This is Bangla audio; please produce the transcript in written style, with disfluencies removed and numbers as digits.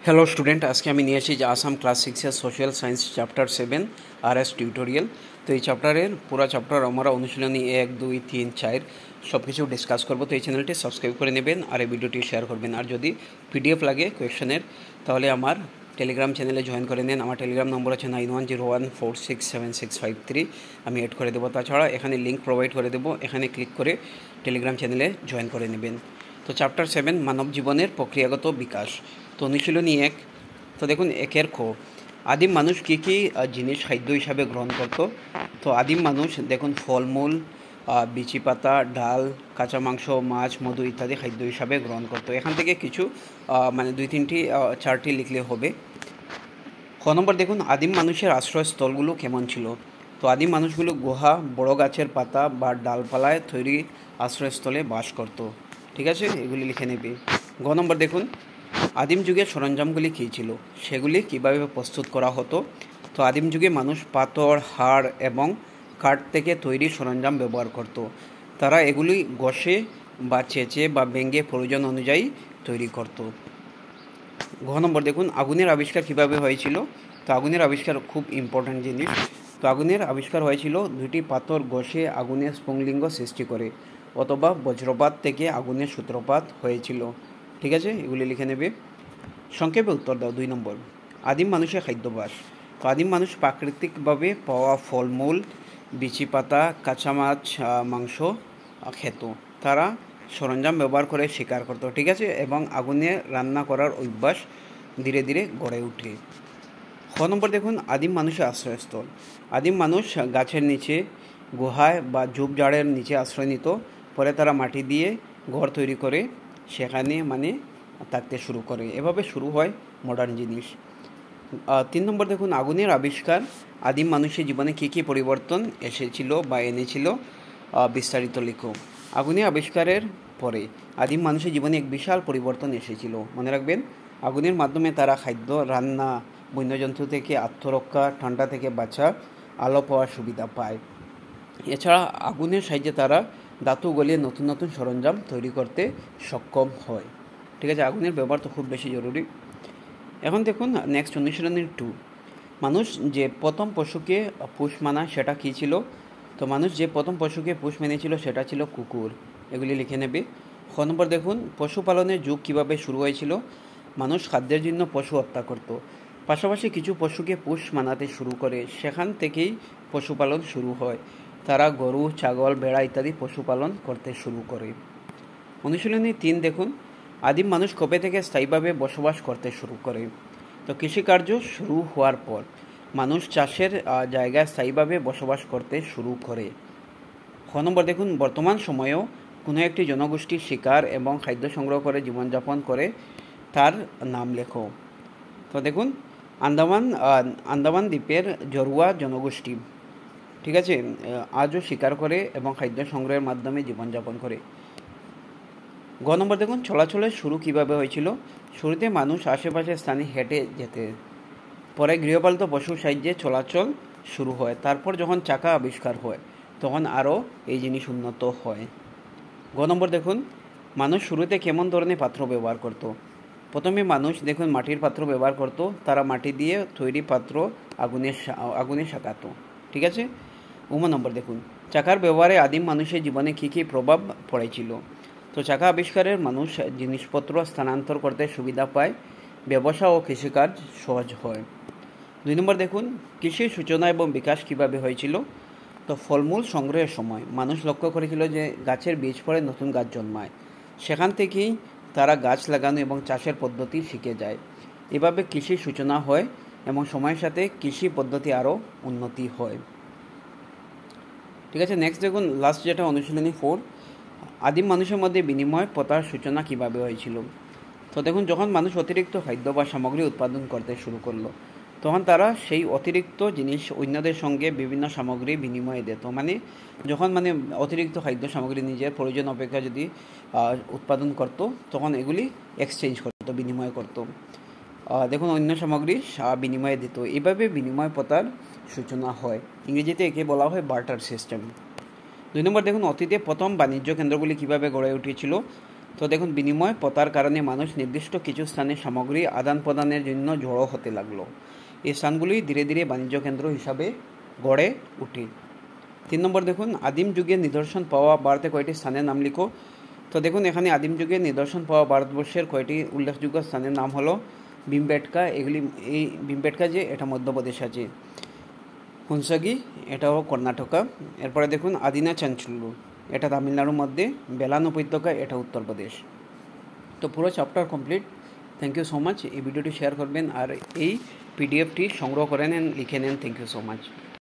হ্যালো স্টুডেন্ট, আজকে আমি নিয়ে এসেছি যে আসাম ক্লাস 6-এর social science chapter 7 RS tutorial. তো এই চ্যাপ্টারের পুরো চ্যাপ্টার আমরা অনুশীলনী 1, 2, 3, 4 সব কিছু ডিসকাস করবো। তো এই চ্যানেলটি সাবস্ক্রাইব করে নেবেন আর এই ভিডিওটি শেয়ার করবেন। আর যদি PDF লাগে কোয়েশ্চেনের তাহলে আমার টেলিগ্রাম চ্যানেলে জয়েন করে নেন। আমার টেলিগ্রাম নম্বর আছে 9101467653। আমি অ্যাড করে দেবো। তাছাড়া এখানে লিঙ্ক প্রোভাইড করে দেবো, এখানে ক্লিক করে টেলিগ্রাম চ্যানেলে জয়েন করে নেবেন। তো চ্যাপ্টার 7 মানব জীবনের প্রক্রিয়াগত বিকাশ। তো অনুশীলনী 1। তো দেখুন 1-এর খ, আদিম মানুষ কী কী জিনিস খাদ্য হিসাবে গ্রহণ করত। তো আদিম মানুষ দেখুন ফলমূল, বিচি পাতা, ডাল, কাঁচা মাংস, মাছ, মধু ইত্যাদি খাদ্য হিসাবে গ্রহণ করত। এখান থেকে কিছু মানে 2-3টি 4টি লিখলে হবে। খ নম্বর দেখুন আদিম মানুষের আশ্রয়স্থলগুলো কেমন ছিল। তো আদিম মানুষগুলো গুহা, বড় গাছের পাতা বা ডালপালায় তৈরি আশ্রয়স্থলে বাস করত। ঠিক আছে, এগুলি লিখে নেবে। গ নম্বর দেখুন আদিম যুগের সরঞ্জামগুলি কী ছিল, সেগুলি কীভাবে প্রস্তুত করা হতো। তো আদিম যুগে মানুষ পাথর, হাড় এবং কাঠ থেকে তৈরি সরঞ্জাম ব্যবহার করত। তারা এগুলি ঘষে বা চেঁচে বা ভেঙে প্রয়োজন অনুযায়ী তৈরি করত। ঘ নম্বর দেখুন আগুনের আবিষ্কার কীভাবে হয়েছিল। তো আগুনের আবিষ্কার খুব ইম্পর্ট্যান্ট জিনিস। তো আগুনের আবিষ্কার হয়েছিল দুটি পাথর ঘষে আগুনের স্ফুলিঙ্গ সৃষ্টি করে, অথবা বজ্রপাত থেকে আগুনের সূত্রপাত হয়েছিল। ঠিক আছে, এগুলি লিখে নেবে। সংক্ষেপে উত্তর দাও। 2 নম্বর আদিম মানুষের খাদ্যাভ্যাস। তো আদিম মানুষ প্রাকৃতিকভাবে পাওয়া ফলমূল, বিচি পাতা, কাঁচা মাছ, মাংস খেত। তারা সরঞ্জাম ব্যবহার করে শিকার করত। ঠিক আছে, এবং আগুনে রান্না করার অভ্যাস ধীরে ধীরে গড়ে ওঠে। খ নম্বর দেখুন আদিম মানুষের আশ্রয়স্থল। আদিম মানুষ গাছের নিচে, গুহায় বা ঝোপঝাড়ের নিচে আশ্রয় নিত। পরে তারা মাটি দিয়ে ঘর তৈরি করে সেখানে থাকতে শুরু করে। এভাবে শুরু হয় মডার্ন জিনিস। 3 নম্বর দেখুন আগুনের আবিষ্কার আদিম মানুষের জীবনে কী কী পরিবর্তন এসেছিল বা এনেছিল, বিস্তারিত লিখো। আগুনের আবিষ্কারের পরে আদিম মানুষের জীবনে এক বিশাল পরিবর্তন এসেছিল। মনে রাখবেন, আগুনের মাধ্যমে তারা খাদ্য রান্না, বন্যজন্তু থেকে আত্মরক্ষা, ঠান্ডা থেকে বাঁচা, আলো পাওয়ার সুবিধা পায়। এছাড়া আগুনের সাহায্যে তারা ধাতু গলিয়ে নতুন নতুন সরঞ্জাম তৈরি করতে সক্ষম হয়। ঠিক আছে, আগুনের ব্যবহার তো খুব বেশি জরুরি। এখন দেখুন নেক্সট অনুশীলনী 2। মানুষ যে প্রথম পশুকে পোষ মানা সেটা কী ছিল। তো মানুষ যে প্রথম পশুকে পোষ মেনেছিল সেটা ছিল কুকুর। এগুলি লিখে নেবে। খ নম্বর দেখুন পশুপালনের যুগ কীভাবে শুরু হয়েছিল। মানুষ খাদ্যের জন্য পশু হত্যা করত, পাশাপাশি কিছু পশুকে পোষ মানাতে শুরু করে, সেখান থেকেই পশুপালন শুরু হয়। তারা গরু, ছাগল, ভেড়া ইত্যাদি পশুপালন করতে শুরু করে। অনুশীলনী 3 দেখুন আদিম মানুষ কবে থেকে স্থায়ীভাবে বসবাস করতে শুরু করে। তো কৃষিকার্য শুরু হওয়ার পর মানুষ চাষের জায়গায় স্থায়ীভাবে বসবাস করতে শুরু করে। খ নম্বর দেখুন বর্তমান সময়েও কোনো একটি জনগোষ্ঠী শিকার এবং খাদ্য সংগ্রহ করে জীবনযাপন করে, তার নাম লেখো। তো দেখুন আন্দামান দ্বীপের জরুয়া জনগোষ্ঠী, ঠিক আছে, আজও শিকার করে এবং খাদ্য সংগ্রহের মাধ্যমে জীবনযাপন করে। গ নম্বর দেখুন চলাচলের শুরু কিভাবে হয়েছিল। শুরুতে মানুষ আশেপাশের স্থানে হেঁটে যেতে, পরে গৃহপালিত পশুর সাহায্যে চলাচল শুরু হয়। তারপর যখন চাকা আবিষ্কার হয় তখন আরও এই জিনিস উন্নত হয়। গ নম্বর দেখুন মানুষ শুরুতে কেমন ধরনের পাত্র ব্যবহার করত। প্রথমে মানুষ দেখুন মাটির পাত্র ব্যবহার করত। তারা মাটি দিয়ে তৈরি পাত্র আগুনে সাকাতো। ঠিক আছে। নম্বর দেখুন চাকার ব্যবহারে আদিম মানুষের জীবনে কী কী প্রভাব পড়েছিল। তো চাকা আবিষ্কারের মানুষ জিনিসপত্র স্থানান্তর করতে সুবিধা পায়, ব্যবসা ও কৃষিকাজ সহজ হয়। 2 নম্বর দেখুন কৃষির সূচনা এবং বিকাশ কীভাবে হয়েছিল। তো ফলমূল সংগ্রহের সময় মানুষ লক্ষ্য করেছিল যে গাছের বীজ পড়ে নতুন গাছ জন্মায়। সেখান থেকেই তারা গাছ লাগানো এবং চাষের পদ্ধতি শিখে যায়। এভাবে কৃষির সূচনা হয় এবং সময়ের সাথে কৃষি পদ্ধতি আরও উন্নতি হয়। ঠিক আছে, নেক্সট দেখুন লাস্ট যেটা অনুশীলনী 4। আদিম মানুষের মধ্যে বিনিময় প্রথার সূচনা কিভাবে হয়েছিল। তো দেখুন যখন মানুষ অতিরিক্ত খাদ্য বা সামগ্রী উৎপাদন করতে শুরু করলো তখন তারা সেই অতিরিক্ত জিনিস অন্যদের সঙ্গে বিভিন্ন সামগ্রী বিনিময়ে দিত। যখন অতিরিক্ত খাদ্য সামগ্রী নিজের প্রয়োজন অপেক্ষা যদি উৎপাদন করত তখন এগুলি এক্সচেঞ্জ করত, বিনিময় করত। দেখুন অন্য সামগ্রী বিনিময়ে দিত। এভাবে বিনিময় প্রথার সূচনা হয়। ইংরেজিতে একে বলা হয় বার্টার সিস্টেম। 2 নম্বর দেখুন অতীতে প্রথম বাণিজ্য কেন্দ্রগুলি কীভাবে গড়ে উঠেছিল। তো দেখুন, বিনিময় প্রথার কারণে মানুষ নির্দিষ্ট কিছু স্থানে সামগ্রী আদান প্রদানের জন্য জড়ো হতে লাগলো। এই স্থানগুলি ধীরে ধীরে বাণিজ্য কেন্দ্র হিসাবে গড়ে ওঠে। 3 নম্বর দেখুন, আদিম যুগের নিদর্শন পাওয়া ভারতে কয়টি স্থানের নাম লিখো। তো দেখুন, এখানে আদিম যুগের নিদর্শন পাওয়া ভারতবর্ষের কয়টি উল্লেখযোগ্য স্থানের নাম হলো ভীমবেটকা। এই ভীমবেটকা যে এটা মধ্যপ্রদেশ আছে, হুনসাগি এটাও কর্ণাটকা। এরপরে দেখুন আদিনা চাঞ্চল্য, এটা তামিলনাড়ুর মধ্যে, বেলান উপত্যকা এটা উত্তরপ্রদেশ। তো পুরো chapter complete. Thank you so much. এই ভিডিওটি শেয়ার করবেন আর এই পিডিএফটি সংগ্রহ করে নেন, লিখে নেন। Thank you so much.